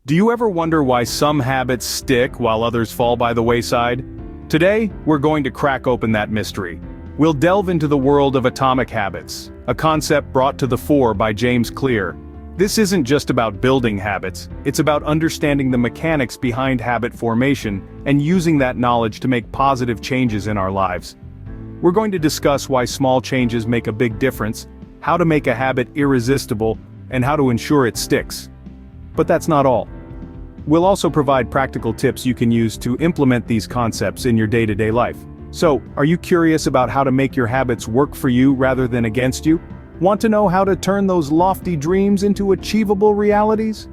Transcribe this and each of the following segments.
Do you ever wonder why some habits stick while others fall by the wayside? Today, we're going to crack open that mystery. We'll delve into the world of atomic habits, a concept brought to the fore by James Clear. This isn't just about building habits, it's about understanding the mechanics behind habit formation and using that knowledge to make positive changes in our lives. We're going to discuss why small changes make a big difference, how to make a habit irresistible, and how to ensure it sticks. But that's not all. We'll also provide practical tips you can use to implement these concepts in your day-to-day life. So, are you curious about how to make your habits work for you rather than against you? Want to know how to turn those lofty dreams into achievable realities?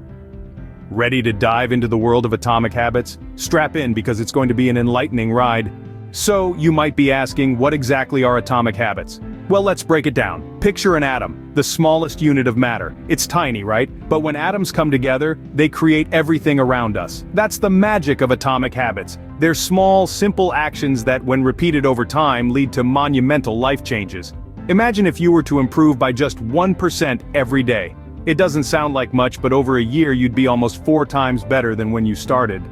Ready to dive into the world of atomic habits? Strap in because it's going to be an enlightening ride. So, you might be asking, what exactly are atomic habits? Well, let's break it down. Picture an atom, the smallest unit of matter. It's tiny, right? But when atoms come together, they create everything around us. That's the magic of atomic habits. They're small, simple actions that, when repeated over time, lead to monumental life changes. Imagine if you were to improve by just 1% every day. It doesn't sound like much, but over a year you'd be almost 4 times better than when you started.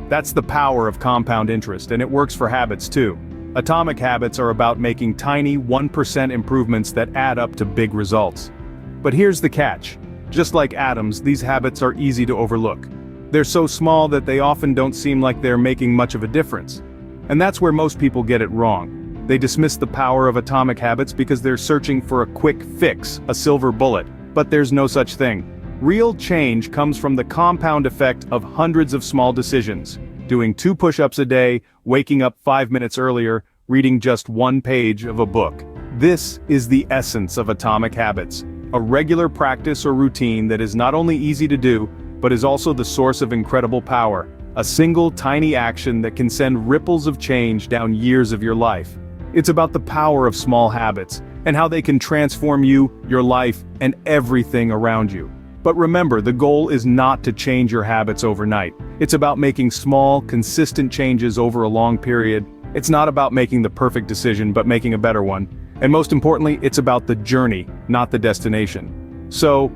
That's the power of compound interest, and it works for habits too. Atomic habits are about making tiny 1% improvements that add up to big results. But here's the catch. Just like atoms, these habits are easy to overlook. They're so small that they often don't seem like they're making much of a difference. And that's where most people get it wrong. They dismiss the power of atomic habits because they're searching for a quick fix, a silver bullet. But there's no such thing. Real change comes from the compound effect of hundreds of small decisions. Doing 2 push-ups a day, waking up 5 minutes earlier, reading just 1 page of a book. This is the essence of atomic habits. A regular practice or routine that is not only easy to do, but is also the source of incredible power. A single tiny action that can send ripples of change down years of your life. It's about the power of small habits, and how they can transform you, your life, and everything around you. But remember, the goal is not to change your habits overnight. It's about making small, consistent changes over a long period. It's not about making the perfect decision, but making a better one. And most importantly, it's about the journey, not the destination. So,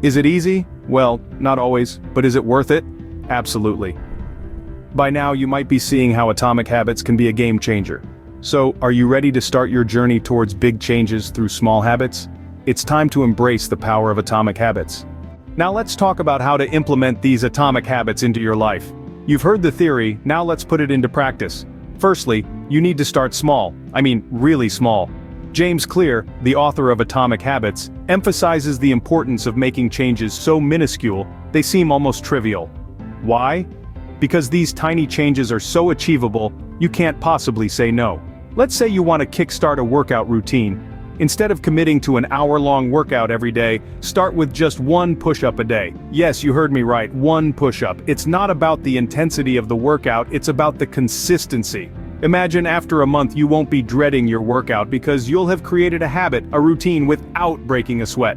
is it easy? Well, not always, but is it worth it? Absolutely. By now, you might be seeing how atomic habits can be a game changer. So, are you ready to start your journey towards big changes through small habits? It's time to embrace the power of atomic habits. Now let's talk about how to implement these atomic habits into your life. You've heard the theory, now let's put it into practice. Firstly, you need to start small. I mean, really small. James Clear, the author of Atomic Habits, emphasizes the importance of making changes so minuscule, they seem almost trivial. Why? Because these tiny changes are so achievable, you can't possibly say no. Let's say you want to kickstart a workout routine. Instead of committing to an hour-long workout every day, start with just 1 push-up a day. Yes, you heard me right, 1 push-up. It's not about the intensity of the workout, it's about the consistency. Imagine after a month you won't be dreading your workout because you'll have created a habit, a routine without breaking a sweat.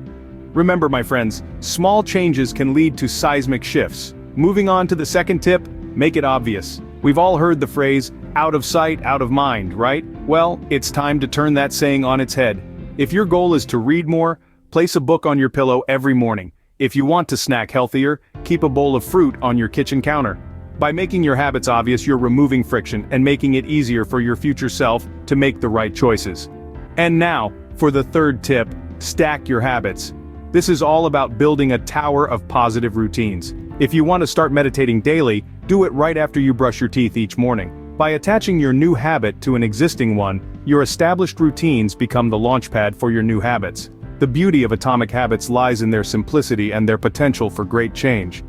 Remember, my friends, small changes can lead to seismic shifts. Moving on to the second tip, make it obvious. We've all heard the phrase, out of sight, out of mind, right? Well, it's time to turn that saying on its head. If your goal is to read more, place a book on your pillow every morning. If you want to snack healthier, keep a bowl of fruit on your kitchen counter. By making your habits obvious, you're removing friction and making it easier for your future self to make the right choices. And now, for the third tip, stack your habits. This is all about building a tower of positive routines. If you want to start meditating daily, do it right after you brush your teeth each morning. By attaching your new habit to an existing one, your established routines become the launchpad for your new habits. The beauty of atomic habits lies in their simplicity and their potential for great change.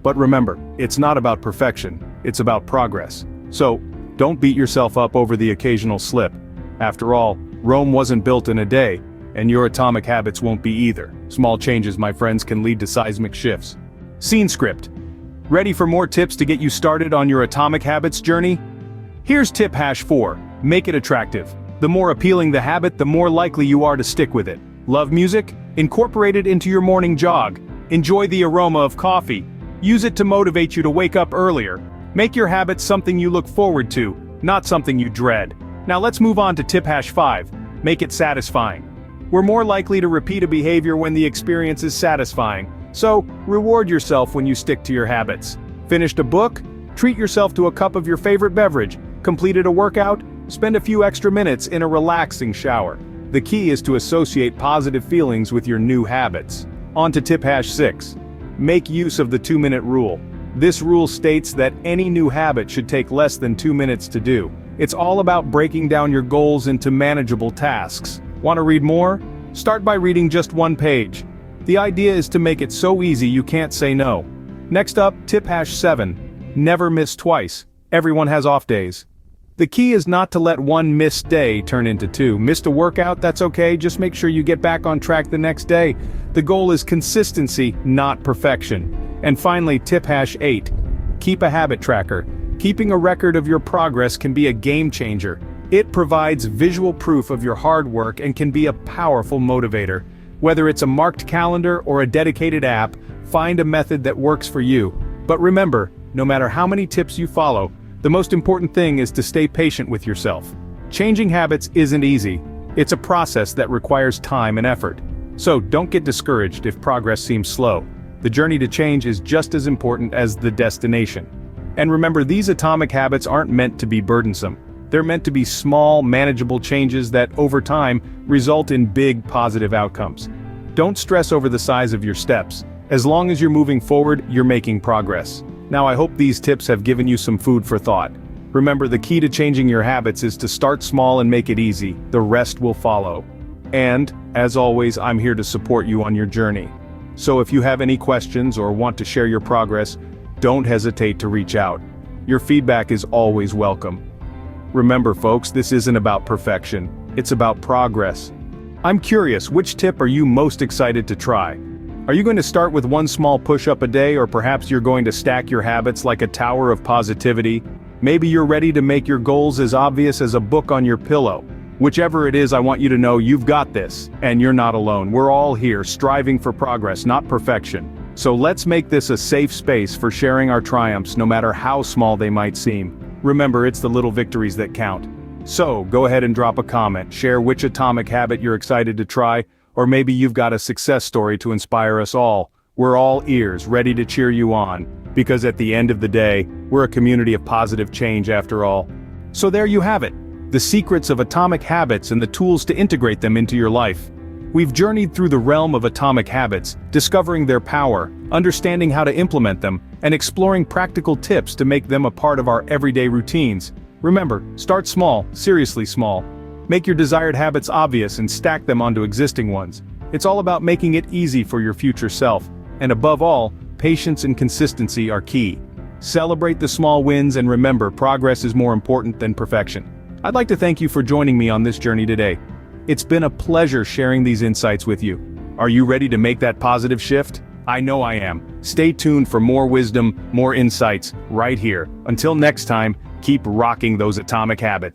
But remember, it's not about perfection, it's about progress. So, don't beat yourself up over the occasional slip. After all, Rome wasn't built in a day, and your atomic habits won't be either. Small changes, my friends, can lead to seismic shifts. Scene script. Ready for more tips to get you started on your atomic habits journey? Here's tip #4, make it attractive. The more appealing the habit, the more likely you are to stick with it. Love music? Incorporate it into your morning jog. Enjoy the aroma of coffee. Use it to motivate you to wake up earlier. Make your habit something you look forward to, not something you dread. Now let's move on to tip #5, make it satisfying. We're more likely to repeat a behavior when the experience is satisfying. So, reward yourself when you stick to your habits. Finished a book? Treat yourself to a cup of your favorite beverage. Completed a workout? Spend a few extra minutes in a relaxing shower. The key is to associate positive feelings with your new habits. On to tip #6. Make use of the 2-minute rule. This rule states that any new habit should take less than 2 minutes to do. It's all about breaking down your goals into manageable tasks. Want to read more? Start by reading just 1 page. The idea is to make it so easy you can't say no. Next up, tip #7. Never miss twice. Everyone has off days. The key is not to let one missed day turn into 2. Missed a workout? That's okay, just make sure you get back on track the next day. The goal is consistency, not perfection. And finally, tip #8. Keep a habit tracker. Keeping a record of your progress can be a game changer. It provides visual proof of your hard work and can be a powerful motivator. Whether it's a marked calendar or a dedicated app, find a method that works for you. But remember, no matter how many tips you follow, the most important thing is to stay patient with yourself. Changing habits isn't easy. It's a process that requires time and effort. So don't get discouraged if progress seems slow. The journey to change is just as important as the destination. And remember, these atomic habits aren't meant to be burdensome. They're meant to be small, manageable changes that, over time, result in big, positive outcomes. Don't stress over the size of your steps. As long as you're moving forward, you're making progress. Now, I hope these tips have given you some food for thought. Remember, the key to changing your habits is to start small and make it easy. The rest will follow. And, as always, I'm here to support you on your journey. So if you have any questions or want to share your progress, don't hesitate to reach out. Your feedback is always welcome. Remember, folks, this isn't about perfection. It's about progress. I'm curious, which tip are you most excited to try? Are you going to start with one small push-up a day, or perhaps you're going to stack your habits like a tower of positivity? Maybe you're ready to make your goals as obvious as a book on your pillow. Whichever it is, I want you to know you've got this, and you're not alone. We're all here, striving for progress, not perfection. So let's make this a safe space for sharing our triumphs, no matter how small they might seem. Remember, it's the little victories that count. So, go ahead and drop a comment, share which atomic habit you're excited to try, or maybe you've got a success story to inspire us all. We're all ears, ready to cheer you on, because at the end of the day, we're a community of positive change after all. So there you have it, the secrets of atomic habits and the tools to integrate them into your life. We've journeyed through the realm of atomic habits, discovering their power, understanding how to implement them, and exploring practical tips to make them a part of our everyday routines. Remember, start small, seriously small. Make your desired habits obvious and stack them onto existing ones. It's all about making it easy for your future self. And above all, patience and consistency are key. Celebrate the small wins and remember, progress is more important than perfection. I'd like to thank you for joining me on this journey today. It's been a pleasure sharing these insights with you. Are you ready to make that positive shift? I know I am. Stay tuned for more wisdom, more insights, right here. Until next time, keep rocking those atomic habits.